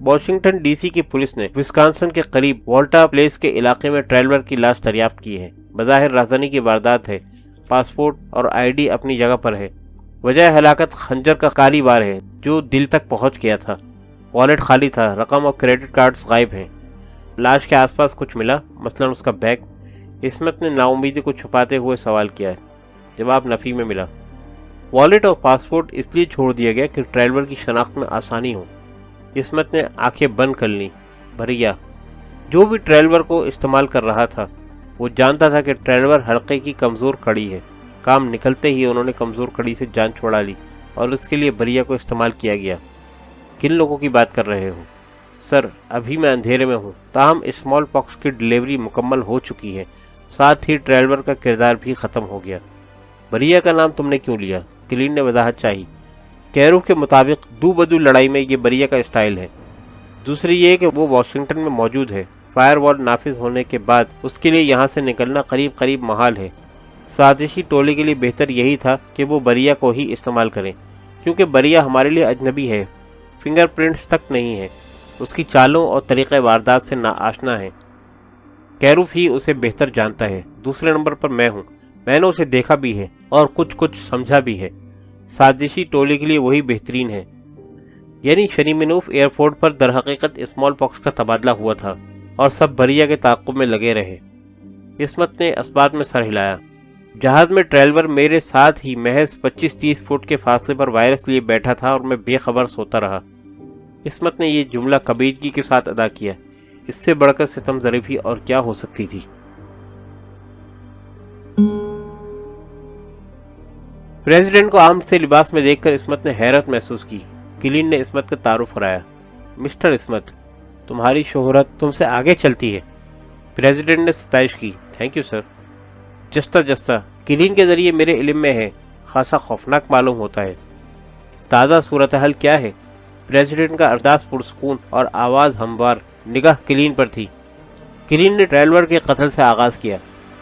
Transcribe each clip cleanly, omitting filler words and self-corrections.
Washington D C کی police نے Wisconsin کے قریب والٹا پلیس کے علاقے میں ٹریلور کی لاش دریافت کی ہے۔ بظاہر رازدانی کی واردات ہے، پاسپورٹ اور آئی ڈی اپنی جگہ پر ہے۔ وجہ ہلاکت خنجر کا کالی وار ہے جو دل تک پہنچ گیا تھا۔ والیٹ خالی تھا، رقم اور کریڈٹ کارڈز غائب ہیں۔ لاش کے آس پاس کچھ ملا، مثلا اس کا بیگ۔ عصمت نے نا امیدی کو چھپاتے ہوئے سوال کیا ہے۔ جواب نفی میں ملا۔ والیٹ اور پاسپورٹ اس لیے چھوڑ دیا گیا کہ ٹریلور کی شناخت میں آسانی ہو۔ عصمت نے آنکھیں بند کر لیں۔ بھریا جو بھی ٹریلور کو استعمال کر رہا تھا وہ جانتا تھا کہ ٹریلور حلقے کی کمزور کڑی ہے۔ کام نکلتے ہی انہوں نے کمزور کڑی سے جان چھوڑا لی اور اس کے لیے بھریا کو استعمال کیا گیا۔ کن لوگوں کی بات کر رہے ہو؟ سر ابھی میں اندھیرے میں ہوں، تاہم اسمال پاکس کی ڈیلیوری مکمل ہو چکی ہے، ساتھ ہی ٹریلور کا کردار بھی ختم ہو گیا۔ بھریا کا نام تم نے کیوں لیا؟ کلین نے وضاحت چاہی۔ کیرو کے مطابق دو بدو لڑائی میں یہ بھریا کا اسٹائل ہے۔ دوسری یہ کہ وہ واشنگٹن میں موجود ہے۔ فائر وال نافذ ہونے کے بعد اس کے لیے یہاں سے نکلنا قریب قریب محال ہے۔ سازشی ٹولے کے لیے بہتر یہی تھا کہ وہ بھریا کو ہی استعمال کریں، کیونکہ بھریا ہمارے لیے اجنبی ہے، فنگر پرنٹس تک نہیں ہے، اس کی چالوں اور طریقہ واردات سے ناآشنا ہے۔ کیروف ہی اسے بہتر جانتا ہے۔ دوسرے نمبر پر میں ہوں، میں نے اسے دیکھا بھی ہے اور کچھ سمجھا بھی ہے۔ سازشی ٹولے کے لیے وہی بہترین ہے۔ یعنی شریمنوف ایئرپورٹ پر در حقیقت اسمال پاکس کا تبادلہ ہوا تھا اور سب بھریا کے تعاقب میں لگے رہے۔ عصمت نے اسبات میں سر ہلایا۔ جہاز میں ٹریلور میرے ساتھ ہی محض 25-30 فٹ کے فاصلے پر وائرس لیے بیٹھا تھا اور میں بے خبر سوتا رہا۔ عصمت نے یہ جملہ کبیدگی کے ساتھ ادا کیا۔ اس سے بڑھ کر ستم ظریفی اور کیا ہو سکتی تھی؟ پریزیڈنٹ کو عام سے لباس میں دیکھ کر عصمت نے حیرت محسوس کی۔ کلین نے عصمت کا تعارف کرایا۔ مسٹر عصمت، تمہاری شہرت تم سے آگے چلتی ہے۔ پریزیڈنٹ نے ستائش کی۔ Thank you sir. جستہ کلین کے ذریعے میرے علم میں ہے، خاصا خوفناک معلوم ہوتا ہے۔ تازہ صورتحال کیا ہے؟ پریزیڈنٹ کا انداز پرسکون اور آواز ہموار، نگاہ کلین پر تھی۔ کلین نے ٹریلور کے قتل سے آغاز کیا،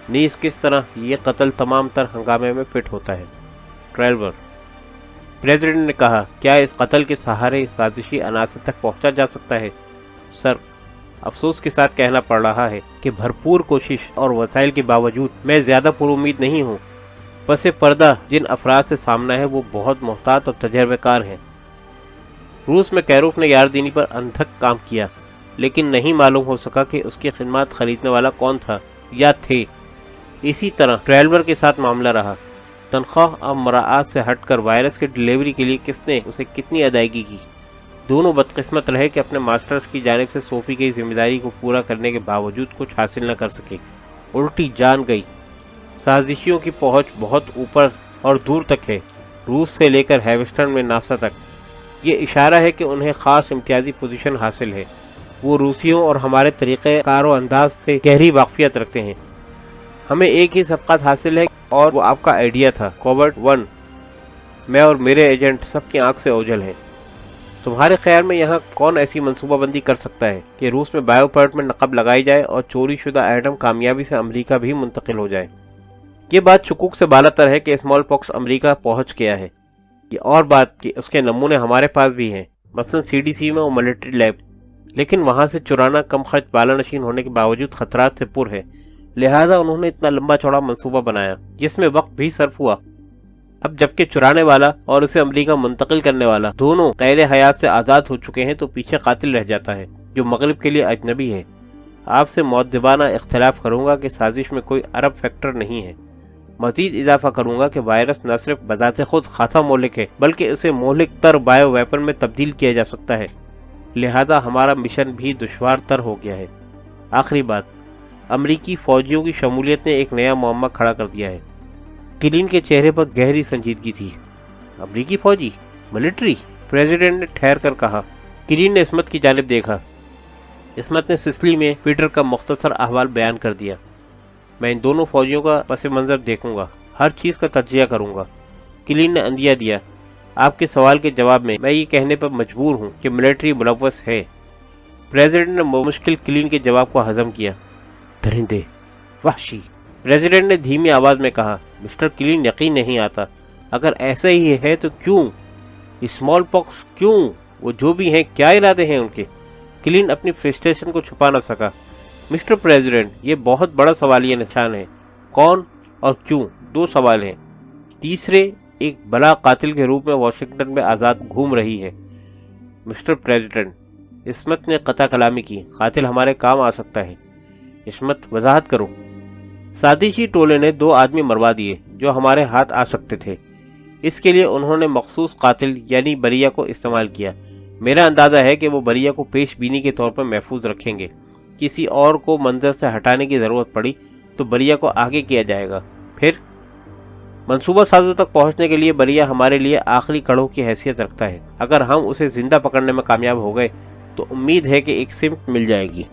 نیز کس طرح یہ قتل تمام تر ہنگامے میں فٹ ہوتا ہے۔ ٹریلور، پریزیڈنٹ نے کہا، کیا اس قتل کے سہارے سازشی عناصر تک پہنچا جا سکتا ہے؟ سر، افسوس کے ساتھ کہنا پڑ رہا ہے کہ بھرپور کوشش اور وسائل کے باوجود میں زیادہ پر امید نہیں ہوں۔ پس پردہ جن افراد سے سامنا ہے وہ بہت محتاط اور تجربہ کار ہیں۔ روس میں کیروف نے یاردینی پر اندھک کام کیا، لیکن نہیں معلوم ہو سکا کہ اس کی خدمات خریدنے والا کون تھا یا تھے۔ اسی طرح ٹریلور کے ساتھ معاملہ رہا۔ تنخواہ اور مراعات سے ہٹ کر وائرس کی ڈیلیوری کے لیے کس نے اسے کتنی ادائیگی کی؟ دونوں بدقسمت رہے کہ اپنے ماسٹرز کی جانب سے سونپی گئی ذمہ داری کو پورا کرنے کے باوجود کچھ حاصل نہ کر سکے۔ الٹی جان گئی۔ سازشیوں کی پہنچ بہت اوپر اور دور تک ہے، روس سے لے کر ہیوسٹن میں ناسا تک۔ یہ اشارہ ہے کہ انہیں خاص امتیازی پوزیشن حاصل ہے۔ وہ روسیوں اور ہمارے طریقہ کار و انداز سے گہری واقفیت رکھتے ہیں۔ ہمیں ایک ہی سبقت حاصل ہے اور وہ آپ کا آئیڈیا تھا، کوورٹ 1۔ میں اور میرے ایجنٹ سب کی آنکھ سے اوجھل ہیں۔ تمہارے خیال میں یہاں کون ایسی منصوبہ بندی کر سکتا ہے کہ روس میں بائیو پرٹ میں نقب لگائی جائے اور چوری شدہ ایٹم کامیابی سے امریکہ بھی منتقل ہو جائے؟ یہ بات شکوک سے بالاتر ہے کہ اسمال پاکس امریکہ پہنچ گیا ہے۔ یہ اور بات کہ اس کے نمونے ہمارے پاس بھی ہیں، مثلا CDC میں اور ملٹری لیب، لیکن وہاں سے چرانا کم خرچ بالانشین ہونے کے باوجود خطرات سے پر ہے، لہذا انہوں نے اتنا لمبا چوڑا منصوبہ بنایا جس میں وقت بھی صرف ہوا۔ اب جبکہ چرانے والا اور اسے امریکہ منتقل کرنے والا دونوں قید حیات سے آزاد ہو چکے ہیں تو پیچھے قاتل رہ جاتا ہے جو مغرب کے لیے اجنبی ہے۔ آپ سے مؤدبانہ اختلاف کروں گا کہ سازش میں کوئی عرب فیکٹر نہیں ہے۔ مزید اضافہ کروں گا کہ وائرس نہ صرف بذات خود خاصا مہلک ہے بلکہ اسے مہلک تر بائیو ویپن میں تبدیل کیا جا سکتا ہے، لہذا ہمارا مشن بھی دشوار تر ہو گیا ہے۔ آخری بات، امریکی فوجیوں کی شمولیت نے ایک نیا معمہ کھڑا کر دیا ہے۔ کلین کے چہرے پر گہری سنجیدگی تھی۔ امریکی فوجی؟ ملٹری؟ پریزیڈنٹ نے ٹھہر کر کہا۔ کلین نے عصمت کی جانب دیکھا۔ عصمت نے سسلی میں پیٹر کا مختصر احوال بیان کر دیا۔ میں ان دونوں فوجیوں کا پس منظر دیکھوں گا، ہر چیز کا تجزیہ کروں گا۔ کلین نے اندیہ دیا۔ آپ کے سوال کے جواب میں یہ کہنے پر مجبور ہوں کہ ملٹری ملوث ہے۔ پریزیڈنٹ نے مشکل کلین کے جواب کو ہضم کیا۔ درندے، وحشی، پریزیڈنٹ نے دھیمی آواز میں کہا۔ مسٹر کلین، یقین نہیں آتا، اگر ایسا ہی ہے تو کیوں؟ اسمال پاکس کیوں؟ وہ جو بھی ہیں کیا ارادے ہیں ان کے؟ کلین اپنی فرسٹریشن کو چھپا نہ سکا۔ مسٹر پریزیڈنٹ، یہ بہت بڑا سوالیہ نشان ہے۔ کون اور کیوں؟ 2 سوال ہیں۔ تیسرے، ایک بلا قاتل کے روپ میں واشنگٹن میں آزاد گھوم رہی ہے۔ مسٹر پریزیڈنٹ، عصمت نے قطع کلامی کی، قاتل ہمارے کام آ سکتا ہے۔ عصمت، وضاحت کرو۔ سازشی ٹولے نے 2 آدمی مروا دیے جو ہمارے ہاتھ آ سکتے تھے۔ اس کے لیے انہوں نے مخصوص قاتل یعنی بریہ کو استعمال کیا۔ میرا اندازہ ہے کہ وہ بریہ کو پیش بینی کے طور پر محفوظ رکھیں گے۔ کسی اور کو منظر سے ہٹانے کی ضرورت پڑی تو بریہ کو آگے کیا جائے گا۔ پھر منصوبہ سازوں تک پہنچنے کے لیے بریہ ہمارے لیے آخری کڑو کی حیثیت رکھتا ہے۔ اگر ہم اسے زندہ پکڑنے میں کامیاب ہو گئے تو امید ہے کہ ایک سمت مل جائے گی۔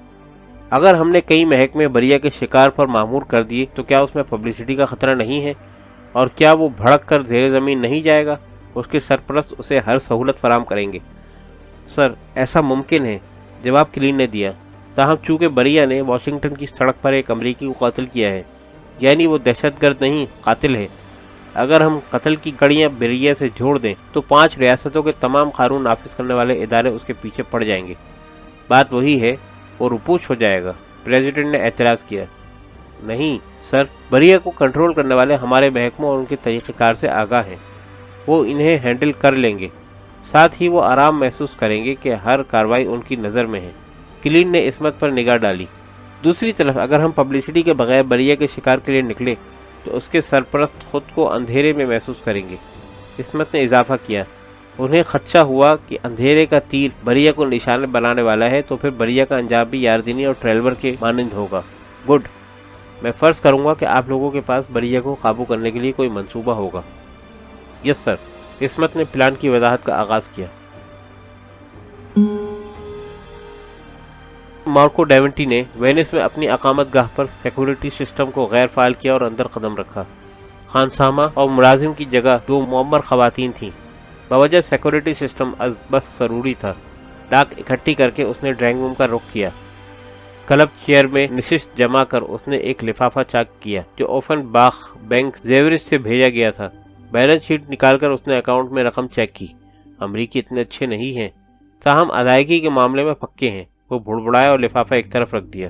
اگر ہم نے کئی محکمے بریہ کے شکار پر معمور کر دیے تو کیا اس میں پبلسٹی کا خطرہ نہیں ہے؟ اور کیا وہ بھڑک کر زیر زمین نہیں جائے گا؟ اس کے سرپرست اسے ہر سہولت فراہم کریں گے۔ سر، ایسا ممکن ہے، جواب کلین نے دیا۔ تاہم چونکہ بریہ نے واشنگٹن کی سڑک پر ایک امریکی کو قتل کیا ہے، یعنی وہ دہشت گرد نہیں، قاتل ہے۔ اگر ہم قتل کی کڑیاں بریہ سے جوڑ دیں تو 5 ریاستوں کے تمام قانون نافذ کرنے والے ادارے اس کے پیچھے پڑ جائیں گے۔ بات وہی ہے، وہ روپوش ہو جائے گا۔ پریزیڈنٹ نے اعتراض کیا۔ نہیں سر، بریہ کو کنٹرول کرنے والے ہمارے محکموں اور ان کے طریقہ کار سے آگاہ ہیں۔ وہ انہیں ہینڈل کر لیں گے۔ ساتھ ہی وہ آرام محسوس کریں گے کہ ہر کارروائی ان کی نظر میں ہے۔ کلین نے عصمت پر نگاہ ڈالی۔ دوسری طرف اگر ہم پبلسٹی کے بغیر بریہ کے شکار کے لیے نکلے تو اس کے سرپرست خود کو اندھیرے میں محسوس کریں گے۔ عصمت نے اضافہ کیا۔ انہیں خدشہ ہوا کہ اندھیرے کا تیر بریہ کو نشانہ بنانے والا ہے تو پھر بریہ کا انجام بھی یاردینی اور ٹریلور کے مانند ہوگا۔ گڈ، میں فرض کروں گا کہ آپ لوگوں کے پاس بریہ کو قابو کرنے کے لیے کوئی منصوبہ ہوگا۔ یس سر، عصمت نے پلان کی وضاحت کا آغاز کیا۔ مارکو ڈیونٹی نے وینس میں اپنی اقامت گاہ پر سیکورٹی سسٹم کو غیر فعال کیا اور اندر قدم رکھا۔ خانسامہ اور ملازم کی جگہ 2 معمر خواتین تھیں۔ بوجہ سیکورٹی سسٹم از بس ضروری تھا۔ ڈاک اکٹھی کر کے اس نے ڈرائنگ روم کا رخ کیا۔ کلب چیئر میں نشست جما کر اس نے ایک لفافہ چاک کیا جو اوفن باخ بینک زیورج سے بھیجا گیا تھا۔ بیلنس شیٹ نکال کر اس نے اکاؤنٹ میں رقم چیک کی۔ امریکی اتنے اچھے نہیں ہیں، تاہم ادائیگی کے معاملے میں پکے ہیں۔ وہ بڑبڑایا اور لفافہ ایک طرف رکھ دیا۔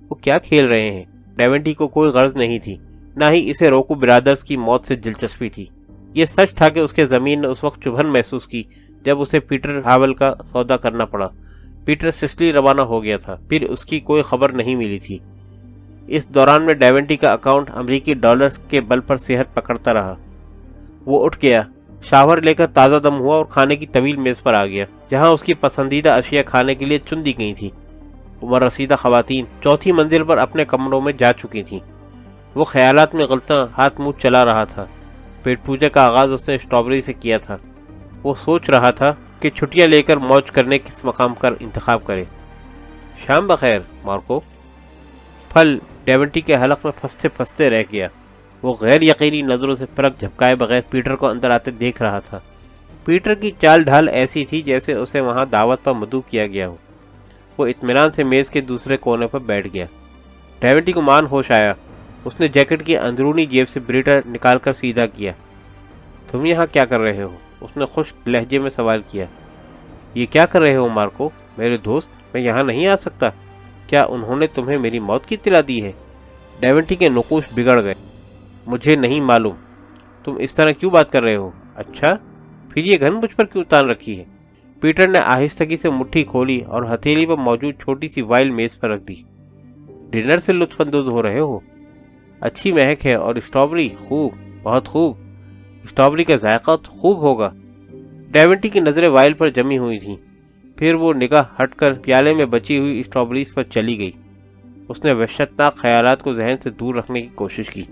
وہ کیا کھیل رہے ہیں؟ ڈیونٹی کو کوئی غرض نہیں تھی، نہ ہی اسے روکو برادرز کی موت سے دلچسپی تھی۔ یہ سچ تھا کہ اس کے زمین نے اس وقت چبھن محسوس کی جب اسے پیٹر ہاول کا سودا کرنا پڑا۔ پیٹر سسلی روانہ ہو گیا تھا، پھر اس کی کوئی خبر نہیں ملی تھی۔ اس دوران میں ڈیونٹی کا اکاؤنٹ امریکی ڈالرز کے بل پر صحت پکڑتا رہا۔ وہ اٹھ گیا، شاور لے کر تازہ دم ہوا اور کھانے کی طویل میز پر آ گیا جہاں اس کی پسندیدہ اشیاء کھانے کے لیے چن دی گئی تھیں۔ عمر رسیدہ خواتین 4تھی منزل پر اپنے کمروں میں جا چکی تھیں۔ وہ خیالات میں غلطاں ہاتھ منہ چلا رہا تھا۔ پیٹ پوجا کا آغاز اس نے اسٹرابری سے کیا تھا۔ وہ سوچ رہا تھا کہ چھٹیاں لے کر موج کرنے کس مقام کا انتخاب کرے۔ شام بخیر مارکو۔ پھل ڈیونٹی کے حلق میں پھنستے پھنستے رہ گیا۔ وہ غیر یقینی نظروں سے پلک جھپکائے بغیر پیٹر کو اندر آتے دیکھ رہا تھا۔ پیٹر کی چال ڈھال ایسی تھی جیسے اسے وہاں دعوت پر مدعو کیا گیا ہو۔ وہ اطمینان سے میز کے دوسرے کونے پر بیٹھ گیا۔ ڈیونٹی کو مان ہوش آیا۔ اس نے جیکٹ کی اندرونی جیب سے بریٹر نکال کر سیدھا کیا۔ تم یہاں کیا کر رہے ہو؟ اس نے خشک لہجے میں سوال کیا۔ یہ کیا کر رہے ہو مارکو؟ میرے دوست، میں یہاں نہیں آ سکتا۔ کیا انہوں نے تمہیں میری موت کی اطلاع دی ہے؟ ڈیونٹی کے نقوش بگڑ گئے۔ مجھے نہیں معلوم۔ تم اس طرح کیوں بات کر رہے ہو؟ اچھا، پھر یہ گن مجھ پر کیوں تان رکھی ہے؟ پیٹر نے آہستگی سے مٹھی کھولی اور ہتھیلی پر موجود چھوٹی سی وائل میز پر رکھ دی۔ ڈنر سے لطف اندوز ہو رہے ہو؟ اچھی مہک ہے اور اسٹرابری خوب، بہت خوب۔ اسٹرابری کا ذائقہ تو خوب ہوگا۔ ڈیونٹی کی نظریں وائل پر جمی ہوئی تھیں، پھر وہ نگاہ ہٹ کر پیالے میں بچی ہوئی اسٹرابریز پر چلی گئی۔ اس نے وحشتناک خیالات کو ذہن سے دور رکھنے کی کوشش کی۔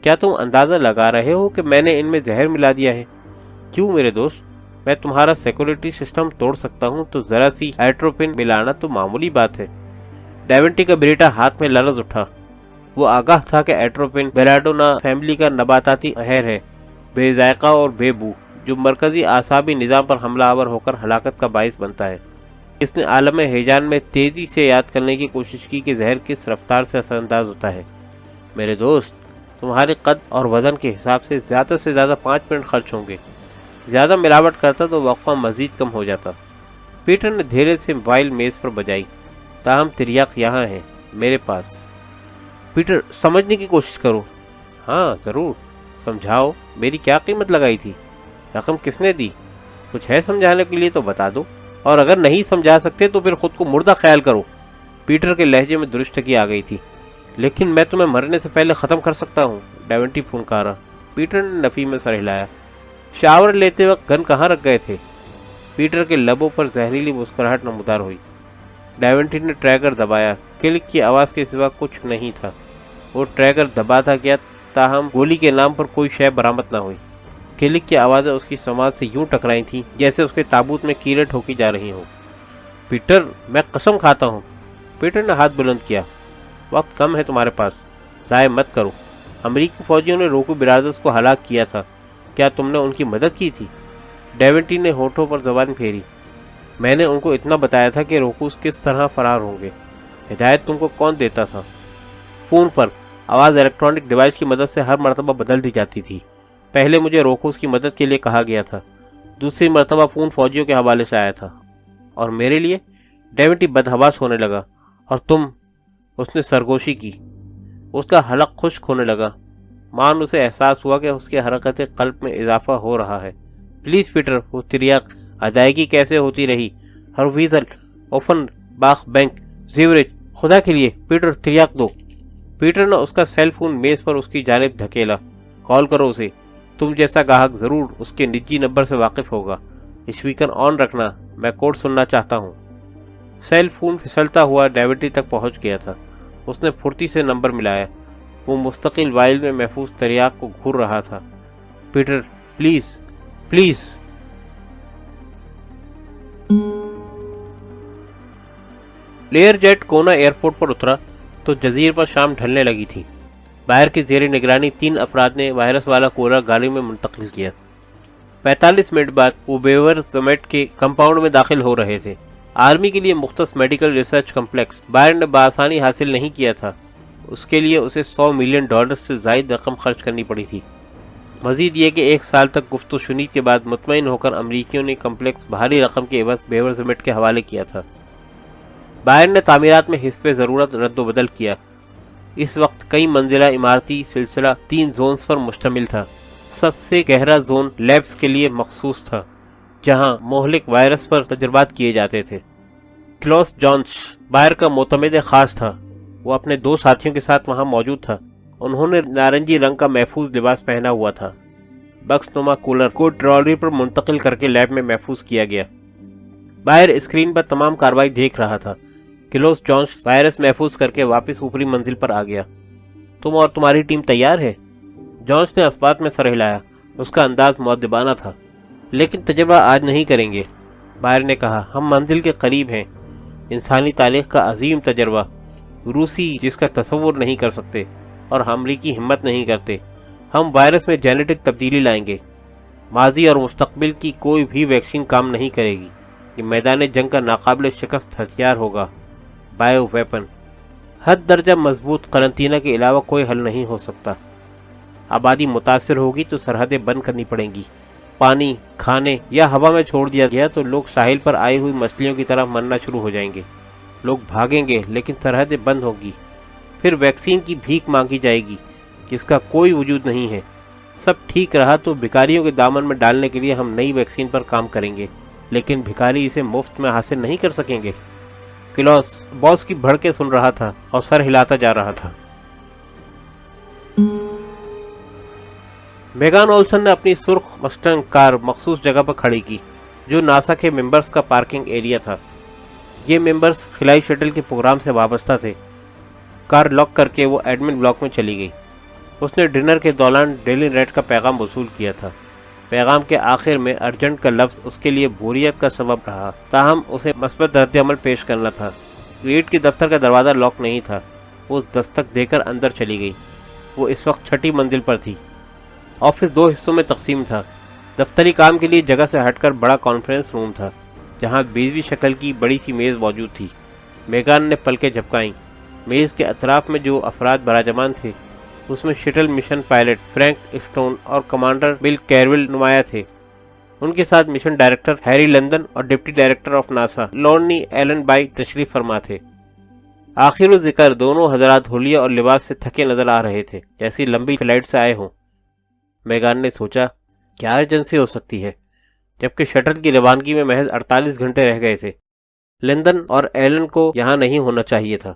کیا تم اندازہ لگا رہے ہو کہ میں نے ان میں زہر ملا دیا ہے؟ کیوں میرے دوست؟ میں تمہارا سیکورٹی سسٹم توڑ سکتا ہوں تو ذرا سی ایٹروپن ملانا تو معمولی بات ہے۔ ڈیونٹی کا بریٹا ہاتھ میں لرز اٹھا۔ وہ آگاہ تھا کہ ایٹروپن بیلاڈونا فیملی کا نباتاتی اہر ہے، بے ذائقہ اور بے بو، جو مرکزی اعصابی نظام پر حملہ آور ہو کر ہلاکت کا باعث بنتا ہے۔ اس نے عالم ہیجان میں تیزی سے یاد کرنے کی کوشش کی کہ زہر کس رفتار سے اثر انداز ہوتا ہے۔ میرے دوست، تمہارے قد اور وزن کے حساب سے زیادہ 5 منٹ خرچ ہوں گے۔ زیادہ ملاوٹ کرتا تو وقفہ مزید کم ہو جاتا۔ پیٹر نے دھیرے سے موبائل میز پر بجائی۔ تاہم تریاق یہاں ہے، میرے پاس۔ پیٹر سمجھنے کی کوشش کرو۔ ہاں ضرور، سمجھاؤ، میری کیا قیمت لگائی تھی؟ رقم کس نے دی؟ کچھ ہے سمجھانے کے لیے تو بتا دو، اور اگر نہیں سمجھا سکتے تو پھر خود کو مردہ خیال کرو۔ پیٹر کے لہجے میں درستگی آ گئی تھی۔ لیکن میں تمہیں مرنے سے پہلے ختم کر سکتا ہوں، ڈیونٹی پھنکارا۔ پیٹر نے نفی میں سر ہلایا۔ شاور لیتے وقت گن کہاں رکھ گئے تھے؟ پیٹر کے لبوں پر زہریلی مسکراہٹ نمودار ہوئی۔ ڈیونٹی نے ٹریگر دبایا۔ کلک کی آواز کے سوا کچھ نہیں تھا۔ وہ ٹریگر دباتا گیا، تاہم گولی کے نام پر کوئی شے برآمد نہ ہوئی۔ کلک کی آوازیں اس کی سماعت سے یوں ٹکرائی تھیں جیسے اس کے تابوت میں کیلیں ٹھوکی جا رہی ہوں۔ پیٹر، میں قسم کھاتا ہوں۔ پیٹر نے ہاتھ بلند کیا۔ وقت کم ہے تمہارے پاس، ضائع مت کرو۔ امریکی فوجیوں نے روکو برادرز کو ہلاک کیا تھا، کیا تم نے ان کی مدد کی تھی؟ ڈیونٹی نے ہونٹوں پر زبان پھیری۔ میں نے ان کو اتنا بتایا تھا کہ روکوس کس طرح فرار ہوں گے۔ ہدایت تم کو کون دیتا تھا؟ فون پر آواز الیکٹرانک ڈیوائس کی مدد سے ہر مرتبہ بدل دی جاتی تھی۔ پہلے مجھے روکوس کی مدد کے لیے کہا گیا تھا، دوسری مرتبہ فون فوجیوں کے حوالے سے آیا تھا، اور میرے لیے؟ ڈیونٹی بدحواس ہونے لگا۔ اور تم؟ اس نے سرگوشی کی۔ اس کا حلق خشک ہونے لگا۔ مان اسے احساس ہوا کہ اس کی حرکت قلب میں اضافہ ہو رہا ہے۔ پلیز پیٹر، وہ تریاق، ادائیگی کیسے ہوتی رہی؟ ہرویزل، اوفن باخ بینک، زیورج، خدا کے لیے پیٹر تریاق دو۔ پیٹر نے اس کا سیل فون میز پر اس کی جانب دھکیلا۔ کال کرو اسے، تم جیسا گاہک ضرور اس کے نجی نمبر سے واقف ہوگا۔ اسپیکر آن رکھنا، میں کوڈ سننا چاہتا ہوں۔ سیل فون پھسلتا ہوا ڈیونٹی تک پہنچ گیا تھا۔ اس نے پھرتی سے نمبر ملایا۔ وہ مستقل وائل میں محفوظ تریاق کو گھور رہا تھا۔ Peter please, please. Learjet Kona airport پر اترا تو جزیرے پر شام ڈھلنے لگی تھی۔ باہر کی زیر نگرانی 3 افراد نے وائرس والا کولر گاڑی میں منتقل کیا۔ 45 منٹ بعد وہ بیور زمیٹ کے کمپاؤنڈ میں داخل ہو رہے تھے۔ آرمی کے لیے مختص میڈیکل ریسرچ کمپلیکس بائر نے بآسانی حاصل نہیں کیا تھا۔ اس کے لیے اسے $100 ملین سے زائد رقم خرچ کرنی پڑی تھی۔ مزید یہ کہ 1 سال تک گفت و شنید کے بعد مطمئن ہو کر امریکیوں نے کمپلیکس بھاری رقم کے عوض بیور زمیٹ کے حوالے کیا تھا۔ بائر نے تعمیرات میں حسب ضرورت رد و بدل کیا۔ اس وقت کئی منزلہ عمارتی سلسلہ 3 زونز پر مشتمل تھا۔ سب سے گہرا زون لیبز کے لیے مخصوص تھا، جہاں مہلک وائرس پر تجربات کیے جاتے تھے۔ کلوس جونس بائر کا معتمد خاص تھا۔ وہ اپنے 2 ساتھیوں کے ساتھ وہاں موجود تھا۔ انہوں نے نارنجی رنگ کا محفوظ لباس پہنا ہوا تھا۔ بکس نما کولر کو ٹرالی پر منتقل کر کے لیب میں محفوظ کیا گیا۔ بائر اسکرین پر تمام کارروائی دیکھ رہا تھا۔ کلوس جونس وائرس محفوظ کر کے واپس اوپری منزل پر آ گیا۔ تم اور تمہاری ٹیم تیار ہے؟ جونس نے اسبات میں سر ہلایا۔ اس کا انداز مؤدبانہ تھا۔ لیکن تجربہ آج نہیں کریں گے، بائر نے کہا۔ ہم منزل کے قریب ہیں۔ انسانی تاریخ کا عظیم تجربہ، روسی جس کا تصور نہیں کر سکتے، اور امریکی ہمت نہیں کرتے۔ ہم وائرس میں جینیٹک تبدیلی لائیں گے۔ ماضی اور مستقبل کی کوئی بھی ویکسین کام نہیں کرے گی۔ یہ میدان جنگ کا ناقابل شکست ہتھیار ہوگا، بایو ویپن۔ حد درجہ مضبوط قرنطینہ کے علاوہ کوئی حل نہیں ہو سکتا۔ آبادی متاثر ہوگی تو سرحدیں بند کرنی پڑیں گی۔ پانی، کھانے یا ہوا میں چھوڑ دیا گیا تو لوگ ساحل پر آئی ہوئی مچھلیوں کی طرح مرنا شروع ہو جائیں گے۔ لوگ بھاگیں گے لیکن سرحدیں بند ہوگی۔ پھر ویکسین کی بھیک مانگی جائے گی جس کا کوئی وجود نہیں ہے۔ سب ٹھیک رہا تو بھکاریوں کے دامن میں ڈالنے کے لیے ہم نئی ویکسین پر کام کریں گے، لیکن بھکاری اسے مفت میں حاصل نہیں کر سکیں گے۔ کلوس باس کی بھڑکے سن رہا تھا اور سر ہلاتا جا رہا تھا۔ میگان اولسن نے اپنی سرخ مسٹنگ کار مخصوص جگہ پر کھڑی کی جو ناسا کے ممبرز کا پارکنگ ایریا تھا۔ یہ ممبرز خلائی شٹل کے پروگرام سے وابستہ تھے۔ کار لاک کر کے وہ ایڈمن بلاک میں چلی گئی۔ اس نے ڈنر کے دوران ڈیلی ریٹ کا پیغام وصول کیا تھا۔ پیغام کے آخر میں ارجنٹ کا لفظ اس کے لیے بوریت کا سبب رہا، تاہم اسے مثبت رد عمل پیش کرنا تھا۔ ریٹ کے دفتر کا دروازہ لاک نہیں تھا۔ وہ دستک دے کر اندر چلی گئی۔ وہ اس وقت 6ٹھی منزل پر تھی۔ آفس 2 حصوں میں تقسیم تھا۔ دفتری کام کے لیے جگہ سے ہٹ کر بڑا کانفرنس روم تھا جہاں بیضوی شکل کی بڑی سی میز موجود تھی۔ میگان نے پلکیں جھپکائیں۔ میز کے اطراف میں جو افراد براجمان تھے اس میں shuttle mission pilot Frank Stone اور کمانڈر بل کیرول نمایاں تھے۔ ان کے ساتھ مشن ڈائریکٹر ہیری لندن اور ڈپٹی ڈائریکٹر آف ناسا لورنی ایلن بائی تشریف فرما تھے۔ آخر و ذکر دونوں حضرات حلیہ اور لباس سے تھکے نظر آ رہے تھے، جیسی لمبی فلائٹ سے آئے ہوں۔ میگان نے سوچا، کیا ایجنسی ہو سکتی ہے، جبکہ شٹل کی روانگی میں محض 48 گھنٹے رہ گئے تھے۔ لندن اور ایلن کو یہاں نہیں ہونا چاہیے تھا۔